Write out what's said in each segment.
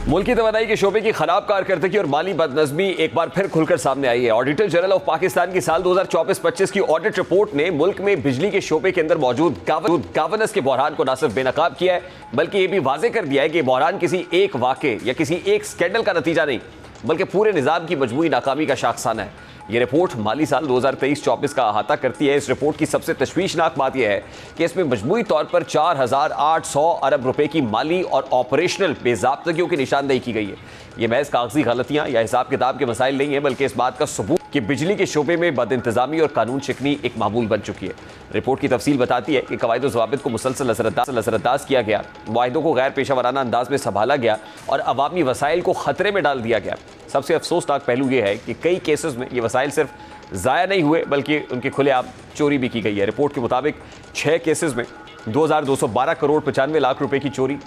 मुल्क की तवानाई के शोबे की खराब कारकर्दगी और माली बदनज़मी एक बार फिर खुलकर सामने आई है। ऑडिटर जनरल ऑफ पाकिस्तान की साल 2024-25 की ऑडिट रिपोर्ट ने मुल्क में बिजली के शोबे के अंदर मौजूद गवर्नेंस के बहरान को न सिर्फ बेनकाब किया है, बल्कि ये भी वाजे कर दिया है कि बहरान किसी एक वाक़े या किसी एक स्कैंडल का नतीजा नहीं, बल्कि पूरे निज़ाम की मजमूई नाकामी का शाखसाना है। ये रिपोर्ट माली साल 2023-24 का अहाता करती है। इस रिपोर्ट की सबसे तशवीशनाक बात यह है कि इसमें मजमूई तौर पर 4,800 अरब रुपए की माली और ऑपरेशनल बेज़ाब्तगियों की निशानदेही की गई है। ये महज कागजी गलतियां या हिसाब किताब के मसाइल नहीं है, बल्कि इस बात का सबूत कि बिजली के शोबे में बदइंतजामी और कानून शिकनी एक मामूल बन चुकी है। रिपोर्ट की तफसील बताती है कि कवायद और ज़वाबित को मुसलसल नज़रअंदाज किया गया, मुआहिदों को गैर पेशा वराना अंदाज में संभाला गया और अवामी वसाइल को खतरे में डाल दिया गया। सबसे अफसोसनाक पहलू यह है कि कई केसेस में ये वसाइल सिर्फ ज़ाया नहीं हुए, बल्कि उनकी खुलेआम चोरी भी की गई है। रिपोर्ट के मुताबिक 6 केसेस में 2,212 करोड़ 95 लाख रुपए की चोरी,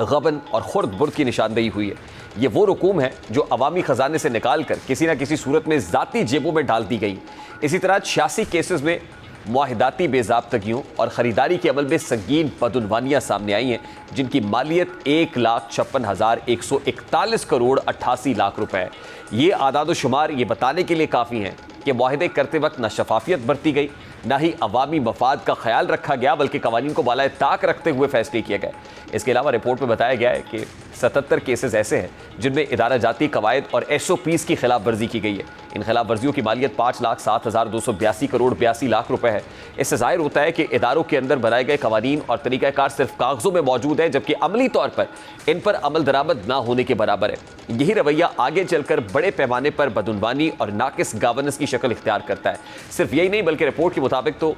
गबन और खुर्द बुर्द की निशानदेही हुई है। ये वो रकूम है जो अवामी खजाने से निकाल कर किसी न किसी सूरत में ज़ाती जेबों में डाल दी गई। इसी तरह 86 केसेस में मुआहिदाती बेज़ाब्तगियों और ख़रीदारी के अमल में संगीन बदउनवानियाँ सामने आई हैं, जिनकी मालियत 1,56,141 करोड़ 88 लाख रुपए है। ये आदाद शुमार ये बताने के लिए काफ़ी हैं कि मुआहिदे करते वक्त न शफाफियत बरती गई, ना ही अवामी मफाद का ख्याल रखा गया, बल्कि कवानीन को बालाए ताक रखते हुए फैसले किए गए। इसके अलावा रिपोर्ट में बताया गया है कि 77 केसेस ऐसे हैं जिनमें इदारा जाती कवायद और SOPs की खिलाफ वर्जी की गई है। इन खिलाफ वर्जियों की मालियत 5,07,282 करोड़ 82 लाख रुपए है। इससे जाहिर होता है कि इदारों के अंदर बनाए गए कवानीन और तरीक़ाकार सिर्फ कागजों में मौजूद है, जबकि अमली तौर पर इन पर अमल दरामद ना होने के बराबर है। यही रवैया आगे चलकर बड़े पैमाने पर बदउनवानी और नाकिस गवर्नेंस की शक्ल इख्तियार करता है। सिर्फ यही नहीं, बल्कि रिपोर्ट के मुताबिक तो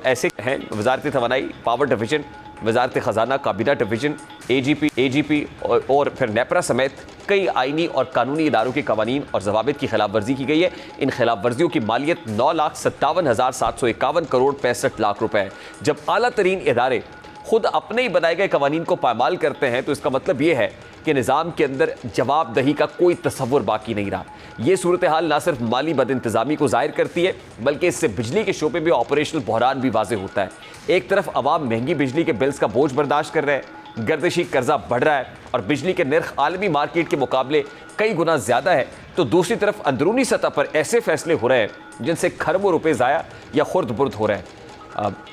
ऐसे हैं वजारत तवानाई, पावर डिवीजन, वजारत ख़जाना, काबीना डिवीजन, AGP और फिर नेपरा समेत कई आइनी और कानूनी इदारों के कवानीन और ज़वाबित की खिलाफ वर्जी की गई है। इन खिलाफ वर्जियों की मालियत 9,57,751 करोड़ 65 लाख रुपए है। जब आला तरीन इदारे खुद अपने ही बनाए गए कवानीन को पामाल करते हैं, तो इसका मतलब यह है कि निज़ाम के अंदर जवाबदही का कोई तसव्वुर बाकी नहीं रहा। ये सूरत हाल ना सिर्फ माली बदइंतज़ामी को ज़ाहिर करती है, बल्कि इससे बिजली के शोबे में ऑपरेशनल बहरान भी वाज़ेह होता है। एक तरफ अवाम महंगी बिजली के बिल्स का बोझ बर्दाश्त कर रहे हैं, गर्दिशी कर्जा बढ़ रहा है और बिजली के नर्ख आलमी मार्केट के मुकाबले कई गुना ज़्यादा है, तो दूसरी तरफ अंदरूनी सतह पर ऐसे फैसले हो रहे हैं जिनसे खरबों रुपए ज़ाया या खुर्द बुर्द हो रहे हैं।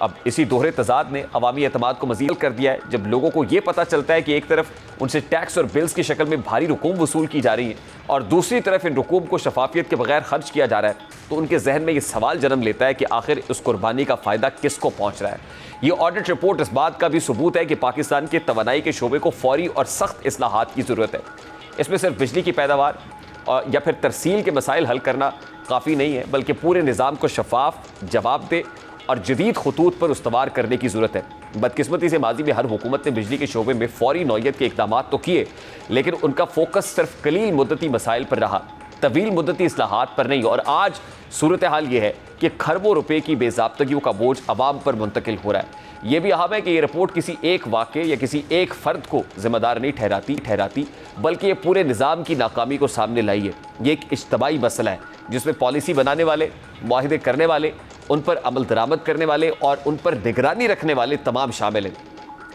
अब इसी दोहरे तजाद ने अवामी एतमाद को मज़ीद कर दिया है। जब लोगों को ये पता चलता है कि एक तरफ उनसे टैक्स और बिल्स की शक्ल में भारी रकूम वसूल की जा रही है और दूसरी तरफ इन रकूम को शफाफियत के बगैर खर्च किया जा रहा है, तो उनके जहन में ये सवाल जन्म लेता है कि आखिर उस कुर्बानी का फ़ायदा किसको पहुँच रहा है। ये ऑडिट रिपोर्ट इस बात का भी सबूत है कि पाकिस्तान के तवानाई के शोबे को फौरी और सख्त इस्लाहात की ज़रूरत है। इसमें सिर्फ बिजली की पैदावार या फिर तरसील के मसाइल हल करना काफ़ी नहीं है, बल्कि पूरे निज़ाम को शफाफ, जवाबदेह और जदीद खतूत पर उस्तवार करने की ज़रूरत है। बदकिस्मती से माजी में हर हुकूमत ने बिजली के शोबे में फौरी नौयत के इक़दाम तो किए, लेकिन उनका फोकस सिर्फ कलील मुद्दती मसाइल पर रहा, तवील मुद्दती इस्लाहात पर नहीं। और आज सूरत हाल ये है कि खरबों रुपए की बेज़ाब्तगियों का बोझ अवाम पर मुंतकिल हो रहा है। ये भी अहम है कि ये रिपोर्ट किसी एक वाक़े या किसी एक फ़र्द को ज़िम्मेदार नहीं ठहराती, बल्कि ये पूरे निज़ाम की नाकामी को सामने लाई है। ये एक इज्तमाई मसला है जिसमें पॉलिसी बनाने वाले, मुआहिदे करने वाले, उन पर अमल दरामद करने वाले और उन पर निगरानी रखने वाले तमाम शामिल हैं।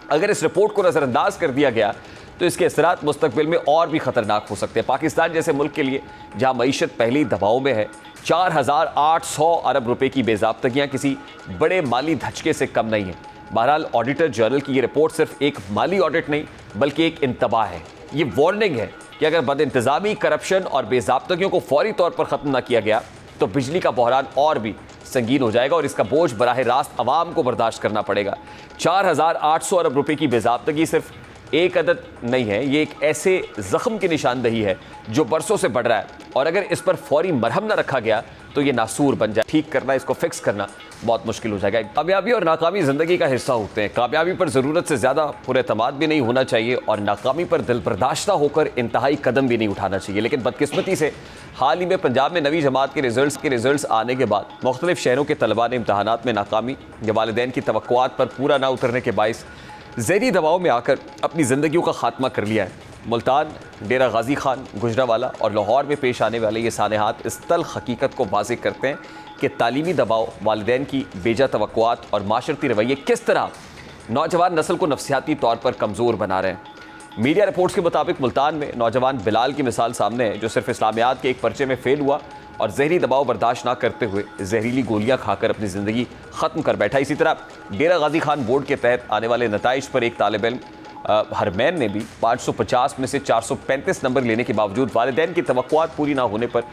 अगर इस रिपोर्ट को नज़रअंदाज कर दिया गया तो इसके असरात मुस्तकबिल में और भी ख़तरनाक हो सकते हैं। पाकिस्तान जैसे मुल्क के लिए जहाँ मईशत पहले ही दबाव में है, 4,800 अरब रुपए की बेज़ाब्तगियाँ किसी बड़े माली धचके से कम नहीं है। बहरहाल ऑडिटर जनरल की ये रिपोर्ट सिर्फ एक माली ऑडिट नहीं, बल्कि एक इंतबाह है। ये वार्निंग है कि अगर बदइंतज़ामी, करप्शन और बेज़ाब्तगियों को फौरी तौर पर ख़त्म न किया गया तो बिजली का बहरान और भी संगीन हो जाएगा और इसका बोझ बराह रास्त अवाम को बर्दाश्त करना पड़ेगा। 4,800 अरब रुपए की बेज़ाब्तगी सिर्फ एक अदद नहीं है, ये एक ऐसे ज़ख्म की निशानदही है जो बरसों से बढ़ रहा है और अगर इस पर फौरी मरहम न रखा गया तो ये नासूर बन जाए। ठीक करना, इसको फिक्स करना बहुत मुश्किल हो जाएगा। कामयाबी और नाकामी ज़िंदगी का हिस्सा होते हैं। कामयाबी पर ज़रूरत से ज़्यादा पुरएतमाद भी नहीं होना चाहिए और नाकामी पर दिल बर्दाश्ता होकर इंतहाई कदम भी नहीं उठाना चाहिए। लेकिन बदकिस्मती से हाल ही में पंजाब में 9वीं जमात के रिज़ल्ट्स आने के बाद मुख्तलिफ शहरों के तलबा ने इम्तहानात में नाकामी या वालिदैन की तवक्कुआत पर पूरा ना उतरने के बाइस ज़हरी दबाव में आकर अपनी ज़िंदगियों का खात्मा कर लिया है। मुल्तान, डेरा गाजी खान, गुजरावाला और लाहौर में पेश आने वाले ये सानेहात इस तल्ख हकीकत को वाज़ेह करते हैं कि तालीमी दबाव, वालिदैन की बेजा तवक्कुआत और माशरती रवैये किस तरह नौजवान नस्ल को नफसियाती तौर पर कमज़ोर बना रहे हैं। मीडिया रिपोर्ट्स के मुताबिक मुल्तान में नौजवान बिलाल की मिसाल सामने है, जो सिर्फ इस्लामियात के एक पर्चे में फेल हुआ और जहरी दबाव बर्दाश्त ना करते हुए जहरीली गोलियां खाकर अपनी ज़िंदगी ख़त्म कर बैठा। इसी तरह डेरा गाजी खान बोर्ड के तहत आने वाले नताइज पर एक तालिब इल्म हरमैन ने भी 550 में से 435 नंबर लेने के बावजूद वालिदैन की तवक्कुआत पूरी ना होने पर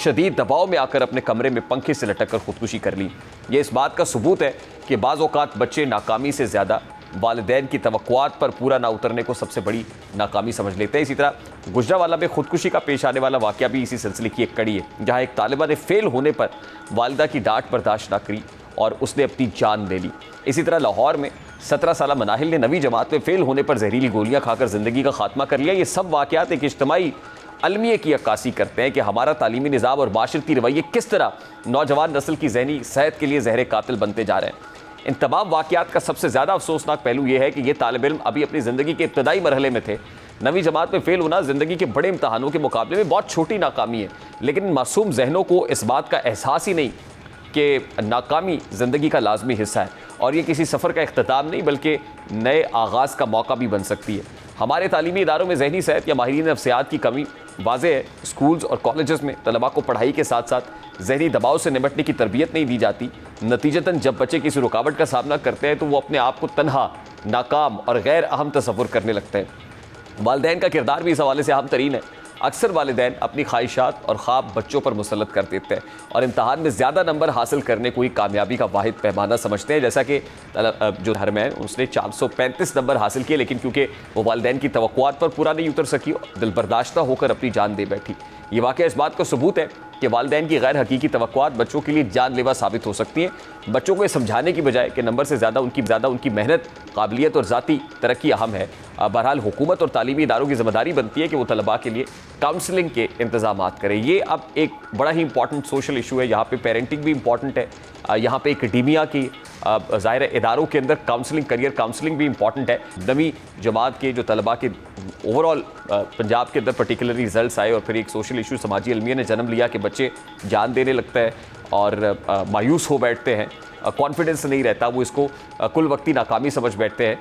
शदीद दबाव में आकर अपने कमरे में पंखे से लटक कर खुदकुशी कर ली। ये इस बात का सबूत है कि बाज़ औक़ात बच्चे नाकामी से ज़्यादा वालिदैन की तवक्कुआत पर पूरा ना उतरने को सबसे बड़ी नाकामी समझ लेते हैं। इसी तरह गुजरावाला में खुदकुशी का पेश आने वाला वाक़या भी इसी सिलसिले की एक कड़ी है, जहाँ एक तालिबा ने फेल होने पर वालिदा की डांट बर्दाश्त ना करी और उसने अपनी जान ले ली। इसी तरह लाहौर में 17 साला मनाहिल ने 9वीं जमात में फेल होने पर जहरीली गोलियां खाकर ज़िंदगी का खात्मा कर लिया। ये सब वाक़यात एक इज्तिमाई अलमिये की अक्कासी करते हैं कि हमारा तालीमी निज़ाम और माशरती रवैये किस तरह नौजवान नस्ल की ज़हनी सेहत के लिए ज़हर कातिल बनते जा रहे हैं। इन तमाम वाक़यात का सबसे ज़्यादा अफसोसनाक पहलू यह है कि ये तालिब इल्म अभी अपनी ज़िंदगी के इब्तदाई मरहले में थे। 9वीं जमात में फेल होना ज़िंदगी के बड़े इम्तहानों के मुकाबले में बहुत छोटी नाकामी है, लेकिन मासूम जहनों को इस बात का एहसास ही नहीं कि नाकामी ज़िंदगी का लाजमी हिस्सा है और ये किसी सफ़र का इख्तिताम नहीं बल्कि नए आगाज़ का मौका भी बन सकती है। हमारे तालीमी इदारों में ज़हनी सेहत या माहिरीन नफ्सियात की कमी वाज़ेह है। स्कूल्स और कॉलेजेस में तलबा को पढ़ाई के साथ साथ ज़हनी दबाव से निपटने की तरबियत नहीं दी जाती। नतीजतन जब बच्चे किसी रुकावट का सामना करते हैं तो वो अपने आप को तन्हा, नाकाम और गैर अहम तसव्वुर करने लगते हैं। वालिदैन का किरदार भी इस हवाले से अहम तरीन है। अक्सर वालिदैन अपनी ख्वाहिशात और ख्वाब बच्चों पर मुसल्लत कर देते हैं और इम्तहान में ज़्यादा नंबर हासिल करने को ही कामयाबी का वाहिद पैमाना समझते हैं। जैसा कि जो हरमैन उसने 435 नंबर हासिल किए, लेकिन क्योंकि वो वालिदैन की तवक्कुआत पर पूरा नहीं उतर सकी, दिल बर्दाश्ता होकर अपनी जान दे बैठी। ये वाक़या इस बात का सबूत है कि वालिदैन की गैर हकीकी तवक्कुआत बच्चों के लिए जानलेवा साबित हो सकती हैं। बच्चों को ये समझाने की बजाय कि नंबर से ज़्यादा उनकी मेहनत, काबिलियत और ज़ाती तरक्की अहम है। बहरहाल हुकूमत और तालीमी इदारों की ज़िम्मेदारी बनती है कि वो तलबा के लिए काउंसलिंग के इंतज़ामात करें। ये अब एक बड़ा ही इंपॉर्टेंट सोशल इशू है। यहाँ पे पेरेंटिंग भी इंपॉर्टेंट है, यहाँ पे एकेडेमिया की ज़ाहिर इदारों के अंदर काउंसलिंग, करियर काउंसलिंग भी इंपॉर्टेंट है। 9वीं जमात के जो तलबा के ओवरऑल पंजाब के अंदर पर्टिकुलरली रिजल्ट्स आए और फिर एक सोशल इशू समाजी अलमिया ने जन्म लिया कि बच्चे जान देने लगते हैं और मायूस हो बैठते हैं, कॉन्फिडेंस नहीं रहता, वो इसको कुल वक्ती नाकामी समझ बैठते हैं।